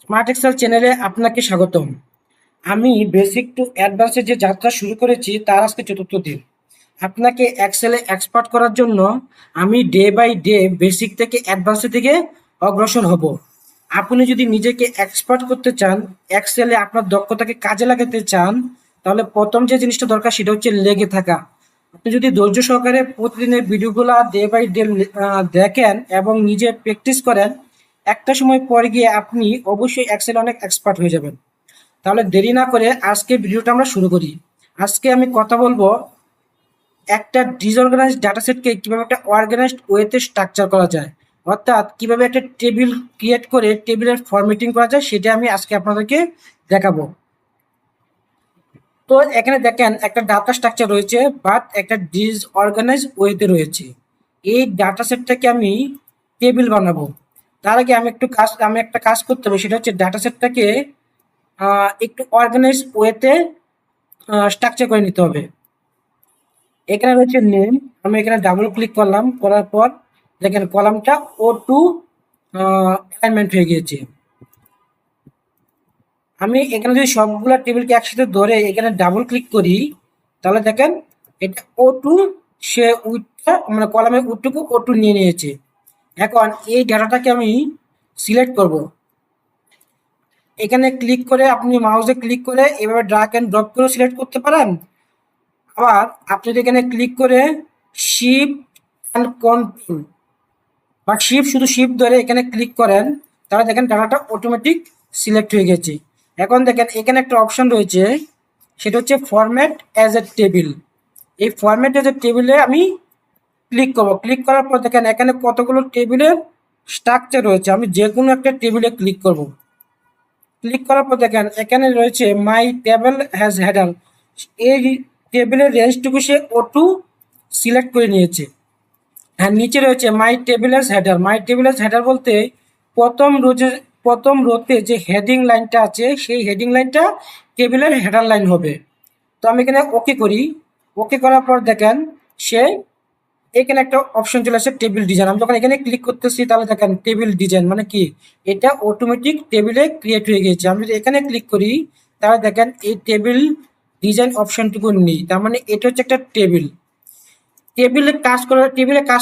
Smart Excel চ্যানেলে আপনাকে স্বাগতম। আমি বেসিক টু অ্যাডভান্সের যে যাত্রা শুরু করেছি তার আজকে চতুর্থ দিন। আপনাকে এক্সেলে এক্সপার্ট করার জন্য আমি ডে বাই ডে বেসিক থেকে অ্যাডভান্সের দিকে অগ্রসর হব। আপনি যদি নিজেকে এক্সপার্ট করতে চান, এক্সেলে আপনার দক্ষতাকে কাজে লাগাতে চান, তাহলে প্রথম যে জিনিসটা দরকার সেটা হচ্ছে লেগে থাকা। আপনি যদি ধৈর্য সহকারে প্রতিদিনের ভিডিওগুলো ডে বাই ডে দেখেন এবং নিজে প্র্যাকটিস করেন, একটা সময় পরে গিয়ে আপনি অবশ্যই এক্সেলে অনেক এক্সপার্ট হয়ে যাবেন। তাহলে দেরি না করে আজকে ভিডিওটা আমরা শুরু করি। আজকে আমি কথা বলবো একটা ডিসঅর্গানাইজড ডাটা সেটকে কিভাবে একটা অর্গানাইজড ওয়েতে স্ট্রাকচার করা যায়, অর্থাৎ কিভাবে একটা টেবিল ক্রিয়েট করে টেবিলের ফরম্যাটিং করা যায়, সেটা আমি আজকে আপনাদেরকে দেখাবো। তো এখানে দেখেন একটা ডাটা স্ট্রাকচার রয়েছে, বাট একটা ডিসঅর্গানাইজ ওয়েতে রয়েছে। এই ডাটা সেটটাকে আমি টেবিল বানাবো। তার আগে আমি একটা কাজ করতে হবে, সেটা হচ্ছে ডাটা সেটটাকে একটু অর্গানাইজ ওয়েতে স্ট্রাকচার করে নিতে হবে। এখানে রয়েছে নেম, আমি এখানে ডাবল ক্লিক করলাম, করার পর দেখেন কলামটা O2 অ্যালাইনমেন্ট হয়ে গিয়েছে। আমি এখানে যদি সবগুলা টেবিলকে একসাথে ধরে এখানে ডাবল ক্লিক করি, তাহলে দেখেন এটা O2 সে উইডটা মানে কলামের উইডটুকু O2 নিয়ে নিয়েছে। এখন এই ডাটাটাকে আমি সিলেক্ট করব। এখানে ক্লিক করে আপনি মাউসে ক্লিক করে এভাবে ড্র্যাগ এন্ড ড্রপ করে সিলেক্ট করতে পারেন। আবার আপনি যদি এখানে ক্লিক করে শিফট অ্যান্ড কন্ট্রোল বা শুধু শিফট ধরে এখানে ক্লিক করেন, তাহলে দেখেন ডাটাটা অটোমেটিক সিলেক্ট হয়ে গেছে। এখন দেখেন এখানে একটা অপশন রয়েছে, সেটা হচ্ছে ফরম্যাট অ্যাজ এ টেবিল। এই ফরম্যাট অ্যাজ এ টেবিলে আমি ক্লিক করব। ক্লিক করার পর দেখেন এখানে কতগুলো টেবিলের স্ট্রাকচার রয়েছে, আমি যে কোনো একটা টেবিলে ক্লিক করব। ক্লিক করার পর দেখেন এখানে রয়েছে মাই টেবিল হ্যাজ হেডার। এই টেবিলের রেঞ্জটুকু সে O2 সিলেক্ট করে নিয়েছে। হ্যাঁ, নিচে রয়েছে মাই টেবিলের হেডার। মাই টেবিলের হেডার বলতে প্রথম রোতে যে হেডিং লাইনটা আছে, সেই হেডিং লাইনটা টেবিলের হেডার লাইন হবে। তো আমি এখানে ওকে করি। ওকে করার পর দেখেন সে এখানে একটা অপশন চলে আসে টেবিল ডিজাইন। আমি যখন এখানে ক্লিক করতেছি, তাহলে দেখেন টেবিল ডিজাইন মানে কি, এটা অটোমেটিক টেবিলে ক্রিয়েট হয়ে গেছে। আমি যদি এখানে ক্লিক করি, তাহলে দেখেন এই টেবিল ডিজাইন অপশনটুকু নেই। তার মানে এটা হচ্ছে একটা টেবিল। টেবিলে কাজ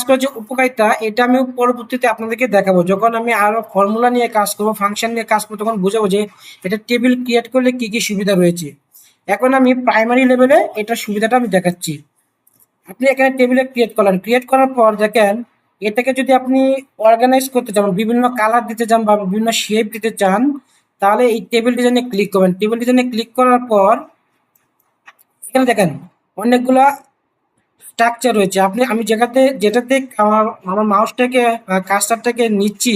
করার যে উপকারিতা, এটা আমি পরবর্তীতে আপনাদেরকে দেখাবো। যখন আমি আরো ফর্মুলা নিয়ে কাজ করবো, ফাংশন নিয়ে কাজ করবো, তখন বুঝাবো যে এটা টেবিল ক্রিয়েট করলে কি কি সুবিধা রয়েছে। এখন আমি প্রাইমারি লেভেলে এটার সুবিধাটা আমি দেখাচ্ছি। আপনি এখানে টেবিলে ক্রিয়েট করলেন, ক্রিয়েট করার পর দেখেন এটাকে যদি আপনি অর্গানাইজ করতে চান, বিভিন্ন কালার দিতে চান বা বিভিন্ন শেপ দিতে চান, তাহলে এই টেবিল ডিজাইনে ক্লিক করবেন। টেবিল ডিজাইনে ক্লিক করার পর এখানে দেখেন অনেকগুলা স্ট্রাকচার রয়েছে। আমি যেটাতে আমার আমার মাউসটাকে কার্সারটাকে নিচ্ছি,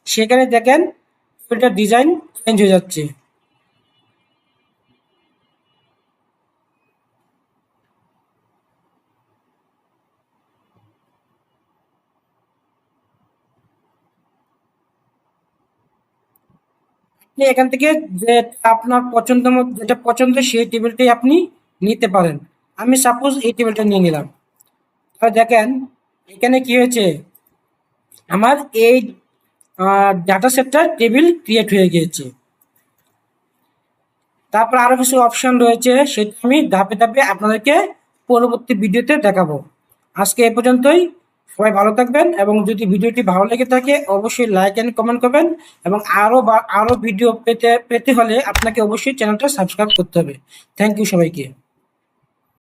সেখানে দেখেন এটা ডিজাইন চেঞ্জ হয়ে যাচ্ছে। আপনি এখান থেকে যে আপনার যেটা পছন্দ সেই টেবিলটাই আপনি নিতে পারেন। আমি সাপোজ এই টেবিলটা নিয়ে নিলাম। তাহলে দেখেন এখানে কি হয়েছে, আমার এই ডাটা সেটটা টেবিল ক্রিয়েট হয়ে গিয়েছে। তারপর আরো কিছু অপশন রয়েছে, সেটা আমি ধাপে ধাপে আপনাদেরকে পরবর্তী ভিডিওতে দেখাবো। আজকে এ পর্যন্তই। সবাই ভালো থাকবেন, এবং যদি ভিডিওটি ভালো লেগে থাকে অবশ্যই লাইক এন্ড কমেন্ট করবেন, এবং আরো ভিডিও পেতে পেতে হলে আপনাকে অবশ্যই চ্যানেলটা সাবস্ক্রাইব করতে হবে। থ্যাংক ইউ সবাইকে।